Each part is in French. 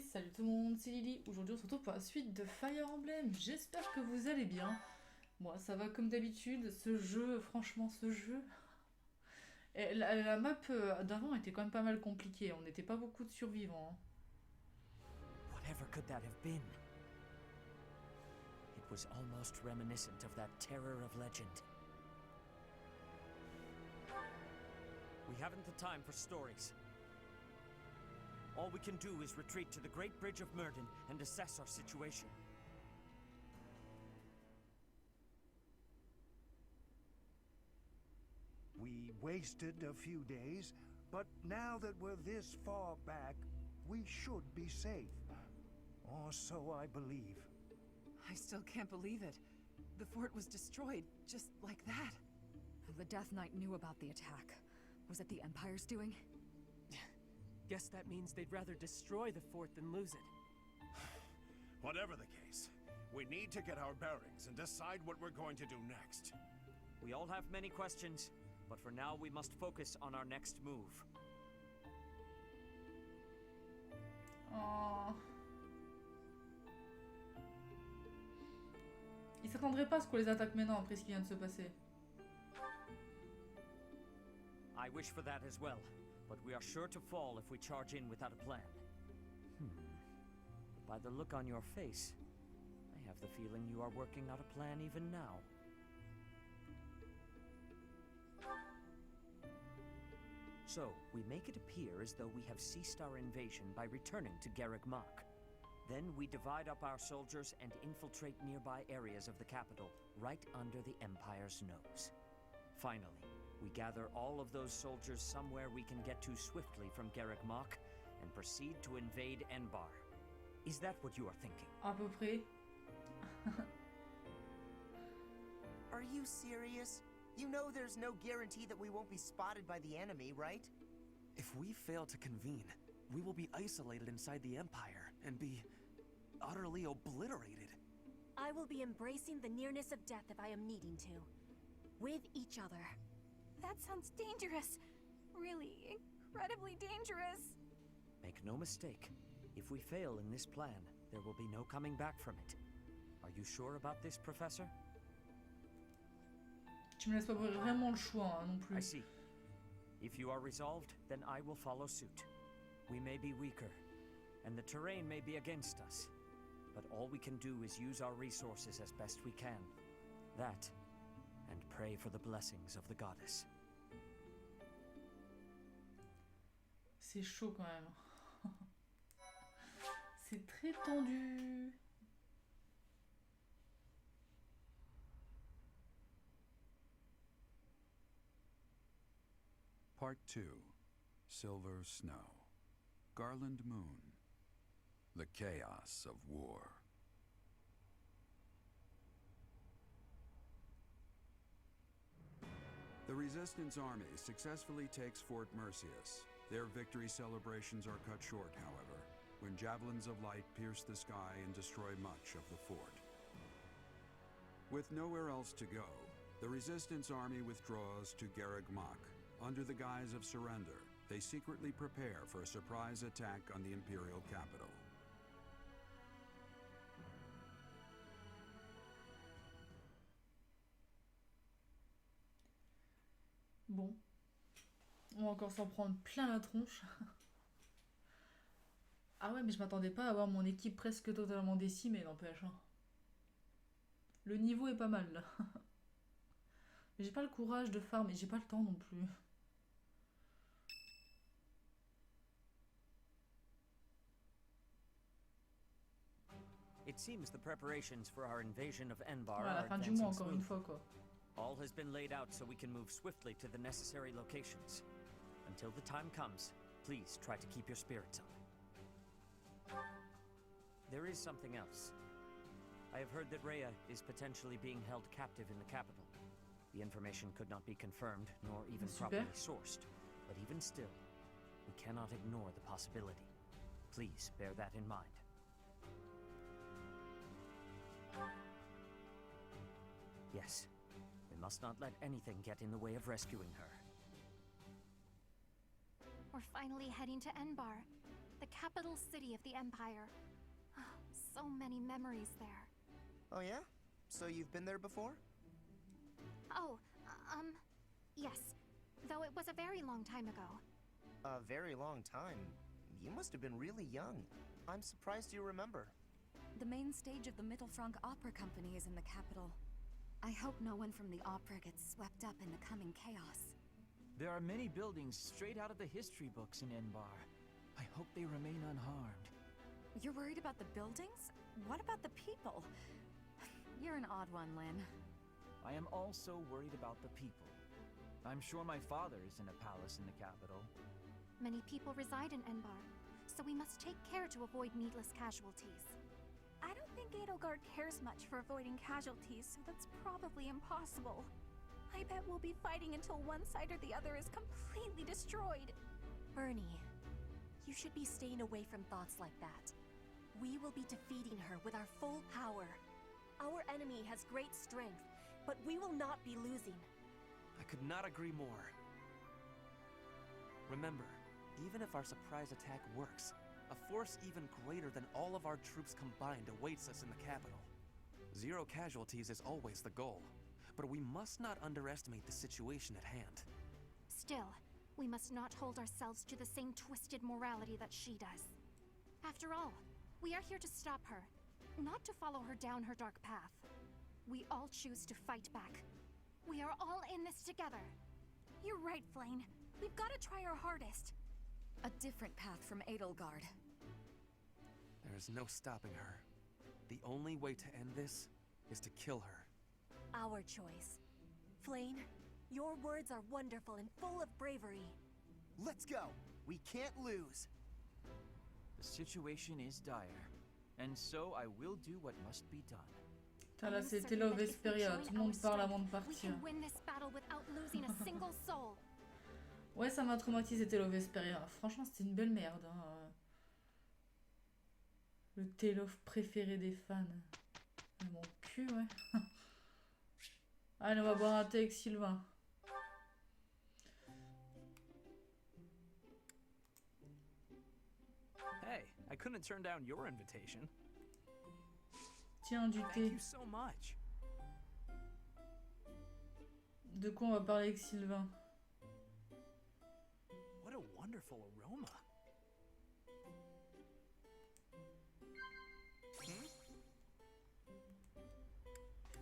Et salut tout le monde, c'est Lily. Aujourd'hui on se retrouve pour la suite de Fire Emblem. J'espère que vous allez bien. Moi ça va comme d'habitude. Ce jeu, franchement ce jeu... Et la map d'avant était quand même pas mal compliquée. On n'était pas beaucoup de survivants. Whatever could that have been? It was almost reminiscent of that terror of legend. We haven't the time for stories. All we can do is retreat to the Great Bridge of Myrddin and assess our situation. We wasted a few days, but now that we're this far back, we should be safe. Or so I believe. I still can't believe it. The fort was destroyed, just like that. The Death Knight knew about the attack. Was it the Empire's doing? Guess that means they'd rather destroy the fort than lose it. Whatever the case, we need to get our bearings and decide what we're going to do next. We all have many questions, but for now we must focus on our next move. Oh. Ils s'attendraient pas à ce qu'on les attaque maintenant après ce qui vient de se passer. I wish for that as well, but we are sure to fall if we charge in without a plan. By the look on your face, I have the feeling you are working out a plan even now. So, we make it appear as though we have ceased our invasion by returning to Garreg Mach. Then we divide up our soldiers and infiltrate nearby areas of the capital, right under the Empire's nose. Finally, we gather all of those soldiers somewhere we can get to swiftly from Garreg Mach and proceed to invade Enbar. Is that what you are thinking? À peu près. Are you serious? You know there's no guarantee that we won't be spotted by the enemy, right? If we fail to convene, we will be isolated inside the Empire and be utterly obliterated. I will be embracing the nearness of death if I am needing to. With each other. That sounds dangerous. Really, incredibly dangerous. Make no mistake. If we fail in this plan, there will be no coming back from it. Are you sure about this, Professor? Tu me laisses pas vraiment le choix, hein, non plus. I see. If you are resolved, then I will follow suit. We may be weaker, and the terrain may be against us, but all we can do is use our resources as best we can. That, and pray for the blessings of the goddess. C'est chaud quand même. C'est très tendu. Part 2. Silver Snow. Garland Moon. The chaos of war. The Resistance Army successfully takes Fort Merceus. Their victory celebrations are cut short, however, when javelins of light pierce the sky and destroy much of the fort. With nowhere else to go, the Resistance Army withdraws to Garreg Mach. Under the guise of surrender, they secretly prepare for a surprise attack on the Imperial capital. Bon. On va encore s'en prendre plein la tronche. Ah ouais, mais je m'attendais pas à avoir mon équipe presque totalement décimée, n'empêche. Le niveau est pas mal, là. Mais j'ai pas le courage de farm et j'ai pas le temps non plus. It seems the preparations for our invasion of Enbar Voilà, la are fin du advancing mois encore une smoothly. fois, quoi. All has been laid out so we can move swiftly to the necessary locations. Until the time comes, please try to keep your spirits up. There is something else. I have heard that Rhea is potentially being held captive in the capital. The information could not be confirmed, nor even properly sourced. But even still, we cannot ignore the possibility. Please bear that in mind. Yes, we must not let anything get in the way of rescuing her. We're finally heading to Enbar. The capital city of the Empire. So many memories there. Oh yeah? So you've been there before? Oh, yes. Though it was a very long time ago. A very long time? You must have been really young. I'm surprised you remember. The main stage of the Mittelfranc Opera Company is in the capital. I hope no one from the opera gets swept up in the coming chaos. There are many buildings straight out of the history books in Enbar. I hope they remain unharmed. You're worried about the buildings? What about the people? You're an odd one, Lynn. I am also worried about the people. I'm sure my father is in a palace in the capital. Many people reside in Enbar, so we must take care to avoid needless casualties. I don't think Edelgard cares much for avoiding casualties, so that's probably impossible. I bet we'll be fighting until one side or the other is completely destroyed. Bernie, you should be staying away from thoughts like that. We will be defeating her with our full power. Our enemy has great strength, but we will not be losing. I could not agree more. Remember, even if our surprise attack works, a force even greater than all of our troops combined awaits us in the capital. 0 casualties is always the goal, but we must not underestimate the situation at hand. Still, we must not hold ourselves to the same twisted morality that she does. After all, we are here to stop her, not to follow her down her dark path. We all choose to fight back. We are all in this together. You're right, Flayn. We've got to try our hardest. A different path from Edelgard. There is no stopping her. The only way to end this is to kill her. Our choice. Flayn, your words are wonderful and full of bravery. Let's go! We can't lose! The situation is dire, and so I will do what must be done. Putain, là c'était Love Vesperia, tout le monde parle avant de partir. Ouais, ça m'a traumatisé Love Vesperia. Franchement, c'était une belle merde. Hein. Le Tale-of préféré des fans. Ah, mon cul, ouais. Allez, on va boire un thé avec Sylvain. Hey, I couldn't turn down your invitation. Tiens, du thé. Thank you so much. De quoi on va parler avec Sylvain? What a wonderful aroma.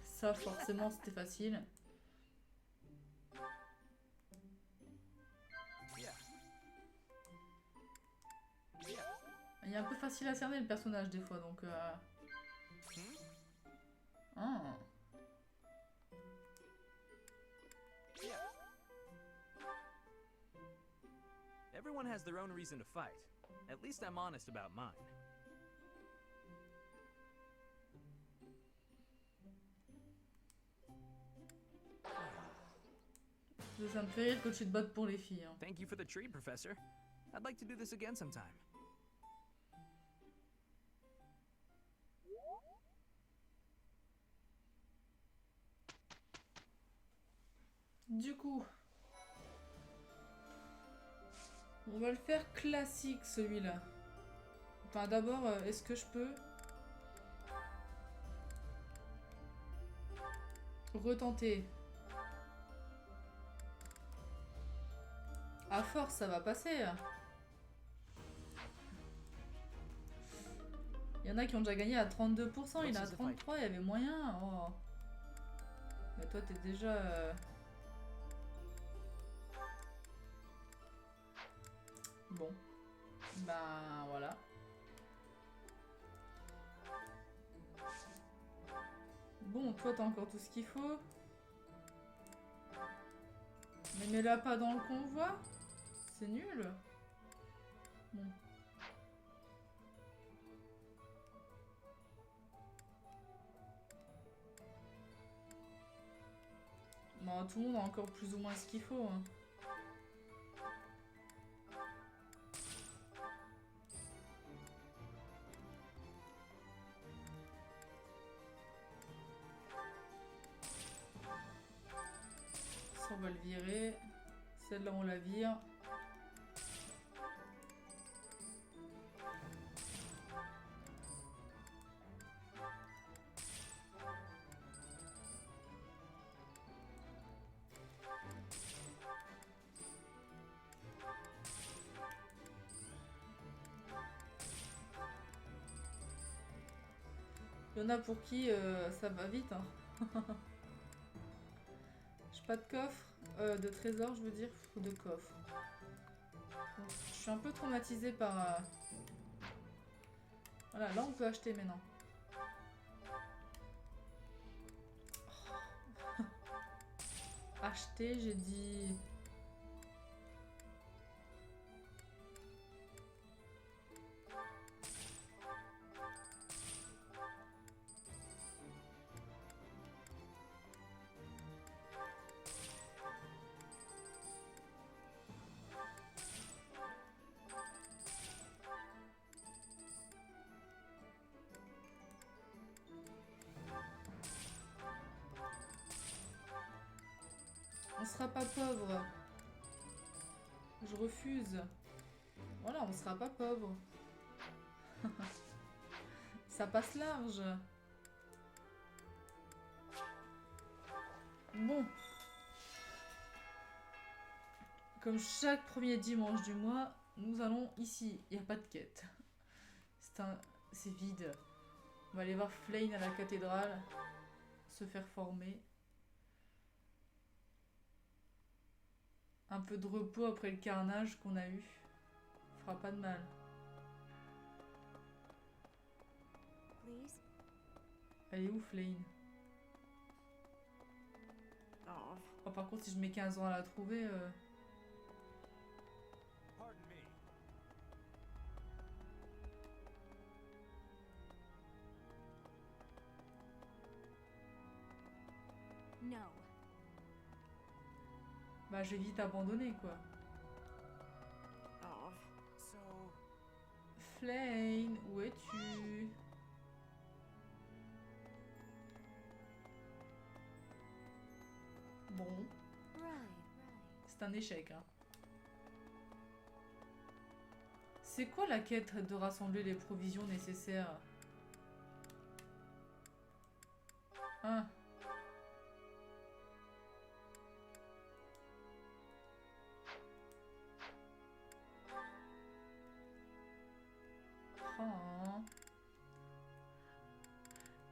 Ça, forcément, c'était facile. Il est un peu facile à cerner le personnage des fois, donc... Ah. Everyone has their own reason to fight. At least I'm honest about mine. Ça me fait rire que tu te battes pour les filles. Hein. Thank you for the treat, Professor. I'd like to do this again sometime. Du coup, on va le faire classique celui-là. Enfin d'abord, est-ce que je peux retenter? À force, ça va passer. Il y en a qui ont déjà gagné à 32%, il est à 33%, il y avait moyen. Oh. Mais toi, t'es déjà... Bon. Ben, voilà. Bon, toi, t'as encore tout ce qu'il faut. Mais mets-la pas dans le convoi. C'est nul. Bon. Bon, tout le monde a encore plus ou moins ce qu'il faut. Hein. Ça, on va le virer. Celle-là, on la vire. Il y en a pour qui ça va vite. Hein. J'ai pas de coffre. De trésor, je veux dire. Ou de coffre. Donc, je suis un peu traumatisée par... Voilà, là on peut acheter maintenant. Acheter, j'ai dit... On sera pas pauvre. Je refuse. Voilà, on sera pas pauvre. Ça passe large. Bon. Comme chaque premier dimanche du mois, nous allons ici. Il n'y a pas de quête. C'est vide. On va aller voir Fódlan à la cathédrale. Se faire former. Un peu de repos après le carnage qu'on a eu. Fera pas de mal. Please? Elle est où, Fódlan? Oh, par contre, si je mets 15 ans à la trouver... No. Bah, j'ai vite abandonné, quoi. Fódlan, où es-tu? Bon. C'est un échec, hein. C'est quoi la quête de rassembler les provisions nécessaires? Hein? Oh.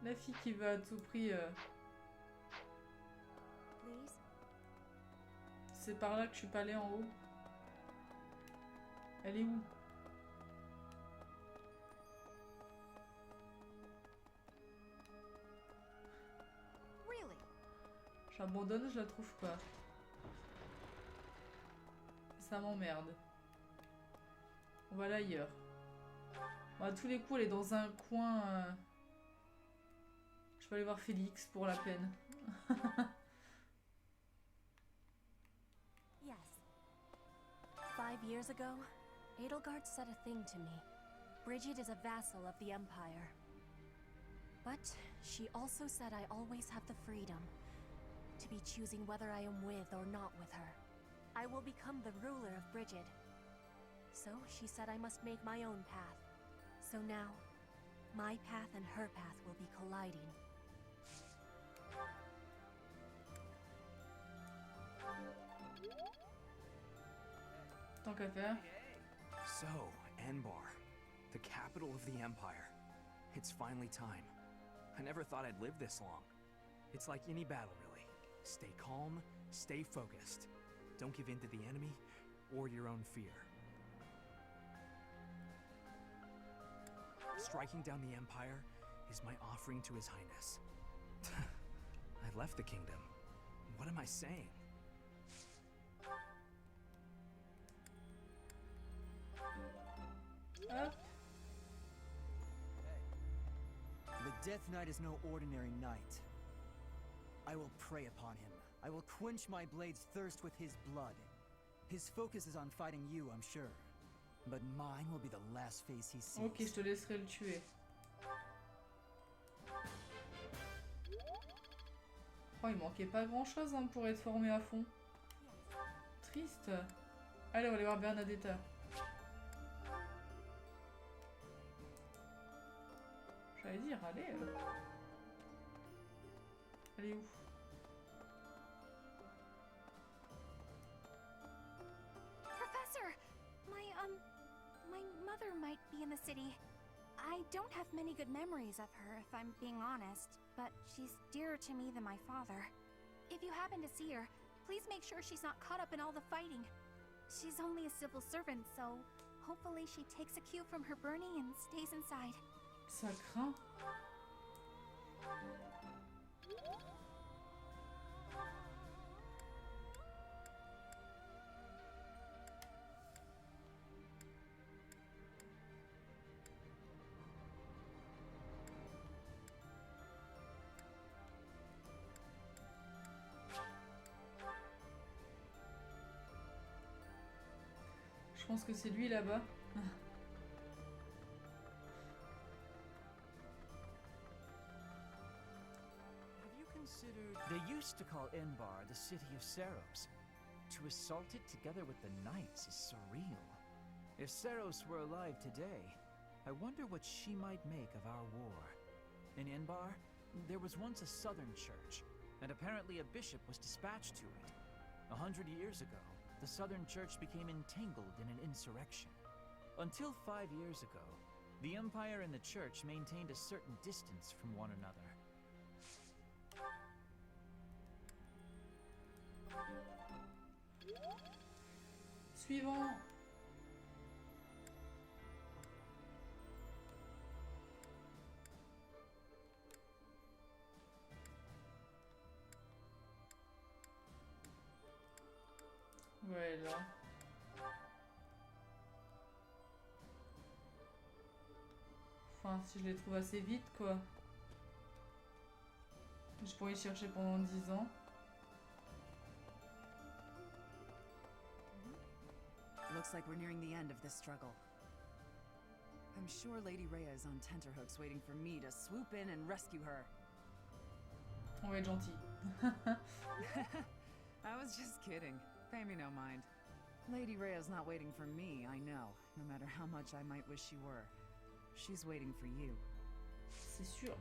La fille qui veut à tout prix... C'est par là que je suis pas allée en haut. Elle est où? Really? J'abandonne, je la trouve pas. Ça m'emmerde. On va aller ailleurs. Bon, à tous les coups, elle est dans un coin... Je vais aller voir Félix pour la peine. Yes. 5 years ago, Edelgard said a thing to me. Brigid is a vassal of the Empire. But she also said I always have the freedom to be choosing whether I am with or not with her. I will become the ruler of Brigid. So she said I must make my own path. So now, my path and her path will be colliding. Tant qu'à faire. So, Anbar, the capital of the Empire. It's finally time. I never thought I'd live this long. It's like any battle, really. Stay calm, stay focused. Don't give in to the enemy or your own fear. Striking down the Empire is my offering to His Highness. I left the kingdom. What am I saying? The Death Knight is no ordinary knight. I will prey upon him. I will quench my blade's thirst with his blood. His focus is on fighting you, I'm sure. But mine will be the last face he sees. Ok, je te laisserai le tuer. Oh, il manquait pas grand chose hein, pour être formé à fond. Triste. Allez, on va aller voir Bernadetta. J'allais dire, allez. Elle est où? Professor! My mother might be in the city. I don't have many good memories of her, if I'm being honest, but she's dearer to me than my father. If you happen to see her, please make sure she's not caught up in all the fighting. She's only a civil servant, so hopefully she takes a cue from her burning and stays inside. Ça craint. Je pense que c'est lui là-bas. Have you considered... They used to call Enbar the city of Seiros. To assault it together with the knights is surreal. If Seiros were alive today, I wonder what she might make of our war. In Enbar, there was once a southern church, and apparently a bishop was dispatched to it. 100 years ago, the Southern Church became entangled in an insurrection. Until 5 years ago, the Empire and the Church maintained a certain distance from one another. Suivant. Ouais, là. Enfin, si je les trouve assez vite, quoi. Je pourrais y chercher pendant 10 ans. Looks like we're nearing the end of this struggle. I'm sure Lady Rhea is on tenterhooks waiting for me to swoop in and rescue her. On va être gentil. I was just kidding. Pay me no mind. Lady Rhea's not waiting for me, I know, no matter how much I might wish she were. She's waiting for you. C'est sûr.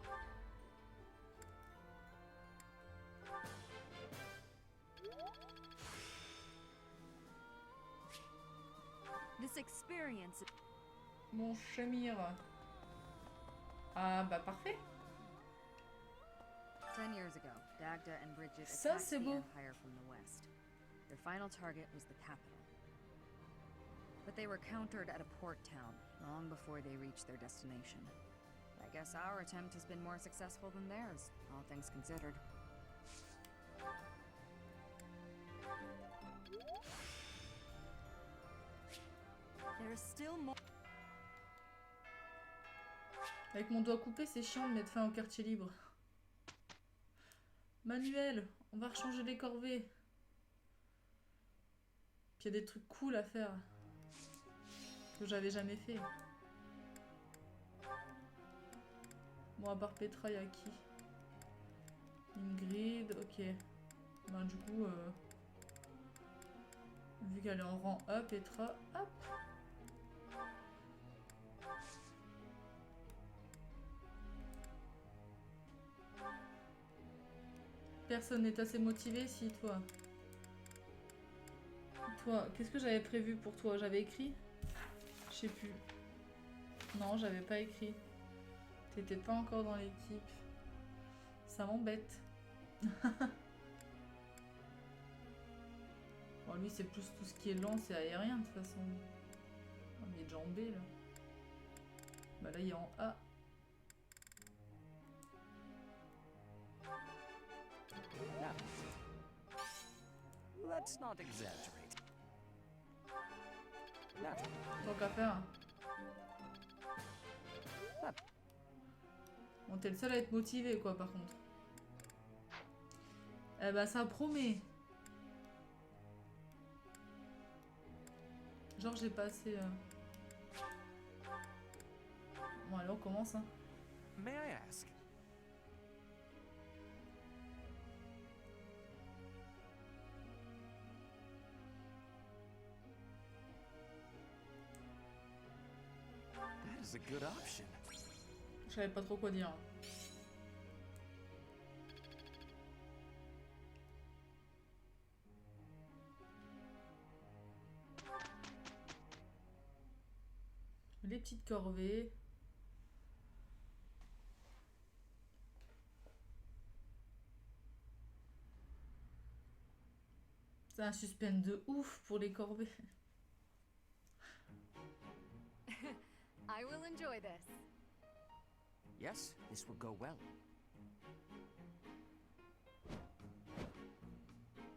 This experience... Mon Shamir. Ah bah parfait. 10 years ago, Dagda and Bridget Ça, attacked c'est the beau. Empire from the west. Their final target was the capital. But they were countered at a port town long before they reached their destination. I guess our attempt has been more successful than theirs, all things considered. There's still more... Avec mon doigt coupé, c'est chiant de mettre fin au quartier libre. Manuel, on va rechanger les corvées. Puis il y a des trucs cool à faire. Que j'avais jamais fait. Bon, à part Petra, il y a qui? Ingrid, ok. Ben du coup, vu qu'elle est en rang A, Petra, hop. Personne n'est assez motivé, si, toi. Toi, qu'est-ce que j'avais prévu pour toi? J'avais écrit? Je sais plus. Non, j'avais pas écrit. T'étais pas encore dans l'équipe. Ça m'embête. Bon, lui, c'est plus tout ce qui est lance et aérien, de toute façon. Oh, il est déjà en B, là. Bah là, il est en A. Now, let's not exaggerate. Now, Tant qu'à faire. Bon, t'es le seul à être motivé, quoi, par contre. Eh bah, ça promet. Genre, j'ai pas assez... Bon, allez, on commence, hein. May I ask? That is a good option. Je savais pas trop quoi dire. Les petites corvées. C'est un suspense de ouf pour les corvées. I will enjoy this. Yes, this will go well.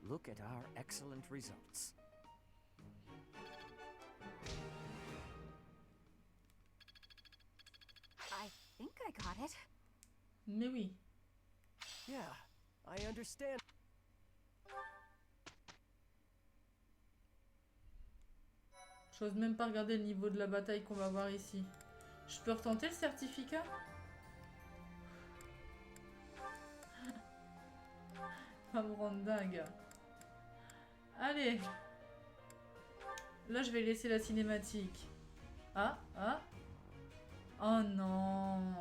Look at our excellent results. I think I got it. Mais oui. Yeah, I understand. J'ose même pas regarder le niveau de la bataille qu'on va voir ici. Je peux retenter le certificat? Va me rendre dingue. Allez. Là, je vais laisser la cinématique. Ah, ah. Oh non.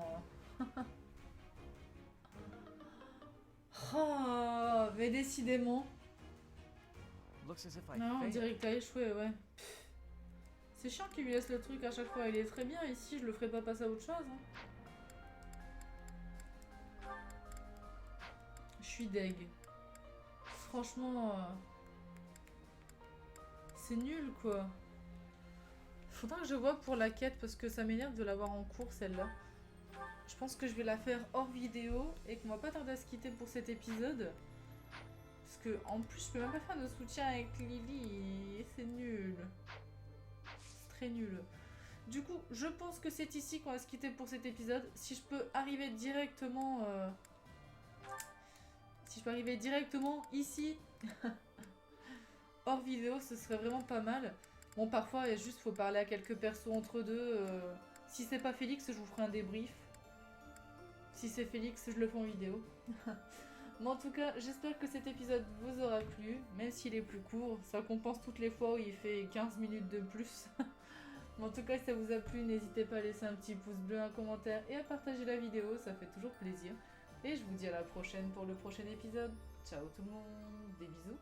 Oh, mais décidément. Non, on dirait que t'as échoué, ouais. C'est chiant qu'il lui laisse le truc à chaque fois. Il est très bien ici, je le ferai pas passer à autre chose. Hein. Je suis deg. Franchement, c'est nul quoi. Faudra que je vois pour la quête parce que ça m'énerve de l'avoir en cours celle-là. Je pense que je vais la faire hors vidéo et qu'on va pas tarder à se quitter pour cet épisode. Parce que en plus je peux même pas faire de soutien avec Lily et c'est nul. C'est très nul. Du coup, je pense que c'est ici qu'on va se quitter pour cet épisode. Si je peux arriver directement... Si je peux arriver directement ici, hors vidéo, ce serait vraiment pas mal. Bon, parfois, il juste faut parler à quelques persos entre deux. Si c'est pas Félix, je vous ferai un débrief. Si c'est Félix, je le fais en vidéo. Mais en tout cas, j'espère que cet épisode vous aura plu. Même s'il est plus court, ça compense toutes les fois où il fait 15 minutes de plus. Mais en tout cas, si ça vous a plu, n'hésitez pas à laisser un petit pouce bleu, un commentaire et à partager la vidéo, ça fait toujours plaisir. Et je vous dis à la prochaine pour le prochain épisode. Ciao tout le monde, des bisous.